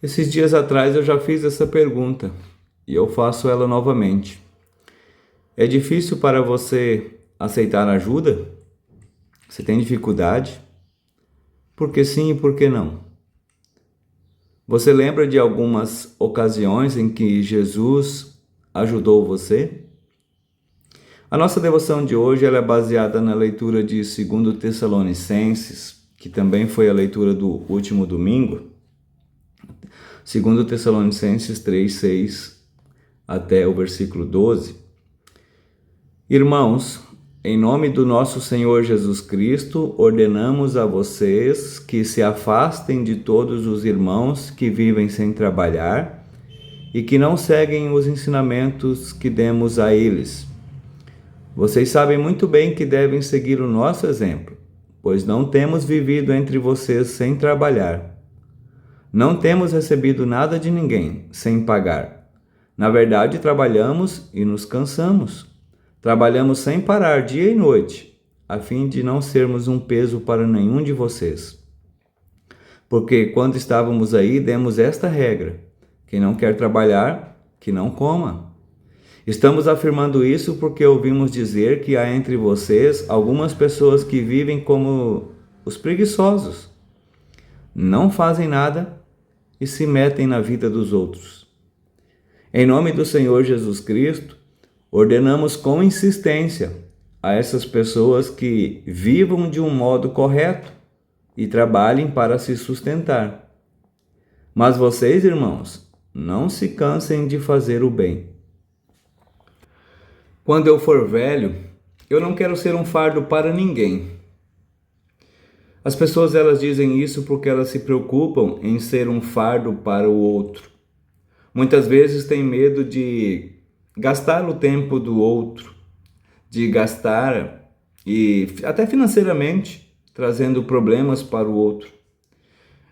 Esses dias atrás eu já fiz essa pergunta e eu faço ela novamente. É difícil para você aceitar ajuda? Você tem dificuldade? Por que sim e por que não? Você lembra de algumas ocasiões em que Jesus ajudou você? A nossa devoção de hoje ela é baseada na leitura de 2 Tessalonicenses, que também foi a leitura do último domingo. 2 Tessalonicenses 3:6 até o versículo 12. Irmãos, em nome do nosso Senhor Jesus Cristo, ordenamos a vocês que se afastem de todos os irmãos que vivem sem trabalhar e que não seguem os ensinamentos que demos a eles. Vocês sabem muito bem que devem seguir o nosso exemplo, pois não temos vivido entre vocês sem trabalhar. Não temos recebido nada de ninguém sem pagar. Na verdade, trabalhamos e nos cansamos. Trabalhamos sem parar dia e noite, a fim de não sermos um peso para nenhum de vocês. Porque quando estávamos aí, demos esta regra: quem não quer trabalhar, que não coma. Estamos afirmando isso porque ouvimos dizer que há entre vocês algumas pessoas que vivem como os preguiçosos. Não fazem nada e se metem na vida dos outros. Em nome do Senhor Jesus Cristo, ordenamos com insistência a essas pessoas que vivam de um modo correto e trabalhem para se sustentar. Mas vocês, irmãos, não se cansem de fazer o bem. Quando eu for velho, eu não quero ser um fardo para ninguém. As pessoas elas dizem isso porque elas se preocupam em ser um fardo para o outro. Muitas vezes têm medo de gastar o tempo do outro, de gastar e até financeiramente, trazendo problemas para o outro.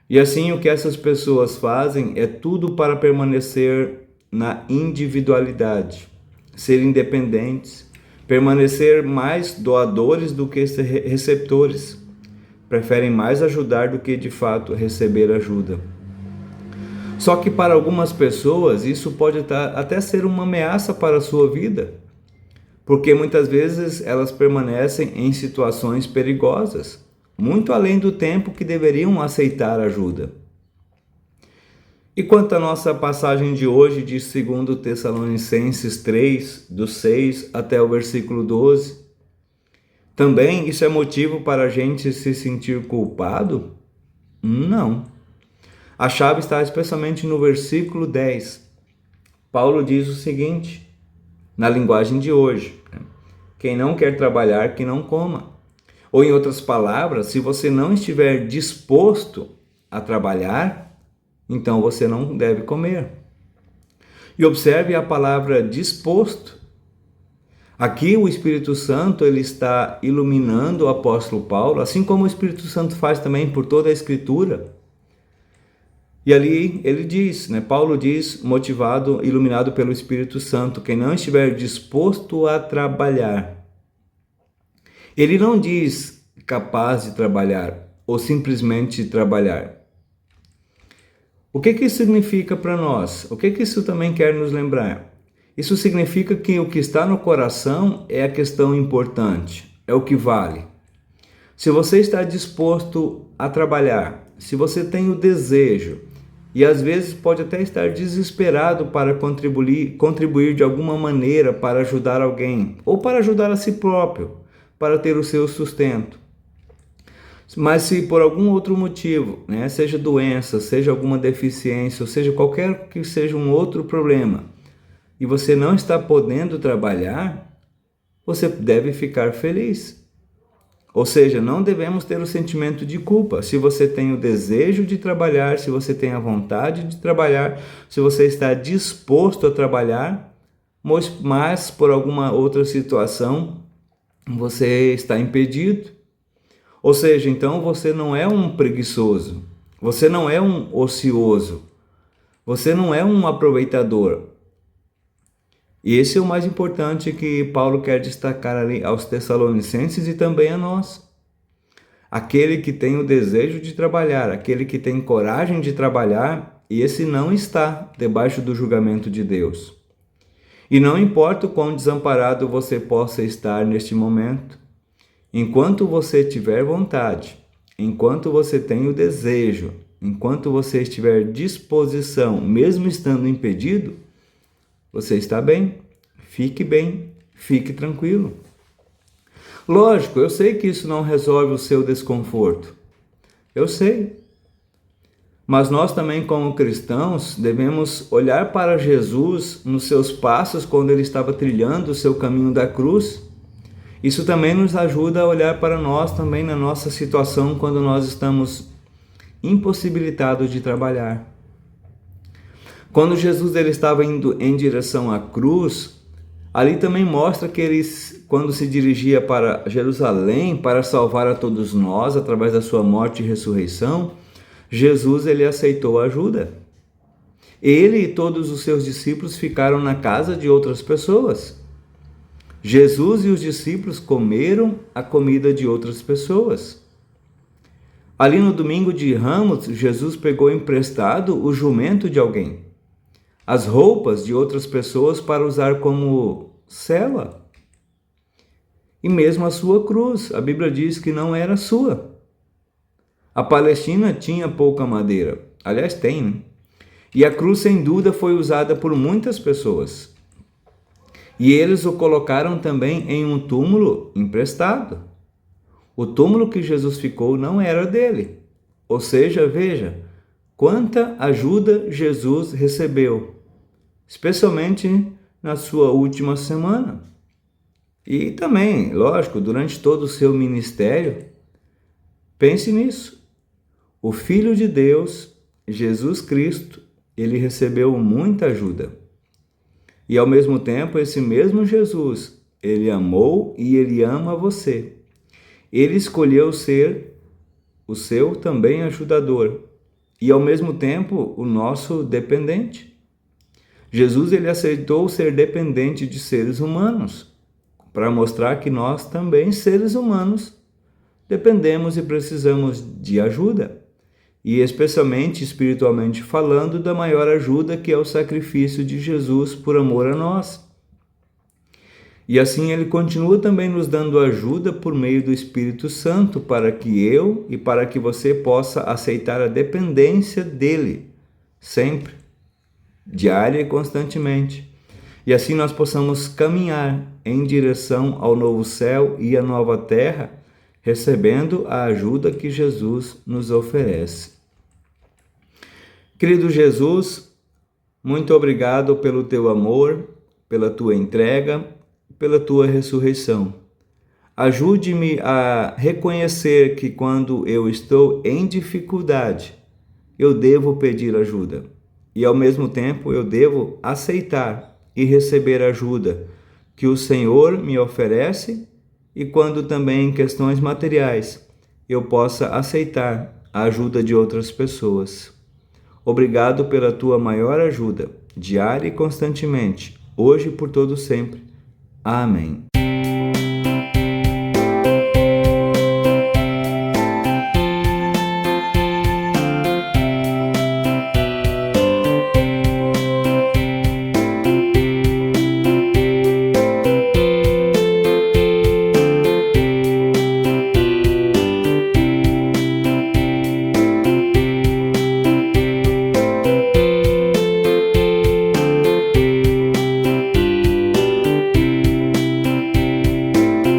E assim o que essas pessoas fazem é tudo para permanecer na individualidade, ser independentes, permanecer mais doadores do que receptores. Preferem mais ajudar do que de fato receber ajuda. Só que para algumas pessoas isso pode até ser uma ameaça para a sua vida, porque muitas vezes elas permanecem em situações perigosas, muito além do tempo que deveriam aceitar ajuda. E quanto à nossa passagem de hoje de 2 Tessalonicenses 3, do 6 até o versículo 12, também isso é motivo para a gente se sentir culpado? Não. A chave está especialmente no versículo 10. Paulo diz o seguinte, na linguagem de hoje: quem não quer trabalhar, que não coma. Ou em outras palavras, se você não estiver disposto a trabalhar, então você não deve comer. E observe a palavra disposto. Aqui o Espírito Santo ele está iluminando o apóstolo Paulo, assim como o Espírito Santo faz também por toda a Escritura. E ali ele diz, Paulo diz, motivado, iluminado pelo Espírito Santo, quem não estiver disposto a trabalhar. Ele não diz capaz de trabalhar ou simplesmente trabalhar. O que isso significa para nós? O que isso também quer nos lembrar? Isso significa que o que está no coração é a questão importante, é o que vale. Se você está disposto a trabalhar, se você tem o desejo, e às vezes pode até estar desesperado para contribuir de alguma maneira para ajudar alguém, ou para ajudar a si próprio, para ter o seu sustento. Mas se por algum outro motivo, seja doença, seja alguma deficiência, ou seja qualquer que seja um outro problema, e você não está podendo trabalhar, você deve ficar feliz. Ou seja, não devemos ter o sentimento de culpa. Se você tem o desejo de trabalhar, se você tem a vontade de trabalhar, se você está disposto a trabalhar, mas por alguma outra situação você está impedido. Ou seja, então você não é um preguiçoso, você não é um ocioso, você não é um aproveitador. E esse é o mais importante que Paulo quer destacar ali aos Tessalonicenses e também a nós. Aquele que tem o desejo de trabalhar, aquele que tem coragem de trabalhar, e esse não está debaixo do julgamento de Deus. E não importa o quão desamparado você possa estar neste momento, enquanto você tiver vontade, enquanto você tem o desejo, enquanto você estiver disposição, mesmo estando impedido, você está bem, fique tranquilo. Lógico, eu sei que isso não resolve o seu desconforto. Eu sei. Mas nós também, como cristãos, devemos olhar para Jesus nos seus passos quando ele estava trilhando o seu caminho da cruz. Isso também nos ajuda a olhar para nós também na nossa situação quando nós estamos impossibilitados de trabalhar. Quando Jesus ele estava indo em direção à cruz, ali também mostra que ele, quando se dirigia para Jerusalém para salvar a todos nós através da sua morte e ressurreição, Jesus ele aceitou ajuda. Ele e todos os seus discípulos ficaram na casa de outras pessoas. Jesus e os discípulos comeram a comida de outras pessoas. Ali no domingo de Ramos, Jesus pegou emprestado o jumento de alguém, as roupas de outras pessoas para usar como cela. E mesmo a sua cruz, a Bíblia diz que não era sua. A Palestina tinha pouca madeira, aliás tem, né? E a cruz sem dúvida foi usada por muitas pessoas. E eles o colocaram também em um túmulo emprestado. O túmulo que Jesus ficou não era dele. Ou seja, veja, quanta ajuda Jesus recebeu, especialmente na sua última semana. E também, lógico, durante todo o seu ministério. Pense nisso. O Filho de Deus, Jesus Cristo, ele recebeu muita ajuda. E ao mesmo tempo, esse mesmo Jesus, ele amou e ele ama você. Ele escolheu ser o seu também ajudador e ao mesmo tempo o nosso dependente. Jesus ele aceitou ser dependente de seres humanos para mostrar que nós também, seres humanos, dependemos e precisamos de ajuda. E especialmente espiritualmente falando, da maior ajuda que é o sacrifício de Jesus por amor a nós. E assim ele continua também nos dando ajuda por meio do Espírito Santo para que eu e para que você possa aceitar a dependência dele, sempre, diária e constantemente. E assim nós possamos caminhar em direção ao novo céu e à nova terra, recebendo a ajuda que Jesus nos oferece. Querido Jesus, muito obrigado pelo teu amor, pela tua entrega, pela tua ressurreição. Ajude-me a reconhecer que quando eu estou em dificuldade, eu devo pedir ajuda e ao mesmo tempo eu devo aceitar e receber ajuda que o Senhor me oferece e quando também em questões materiais eu possa aceitar a ajuda de outras pessoas. Obrigado pela tua maior ajuda, diária e constantemente, hoje e por todo sempre. Amém.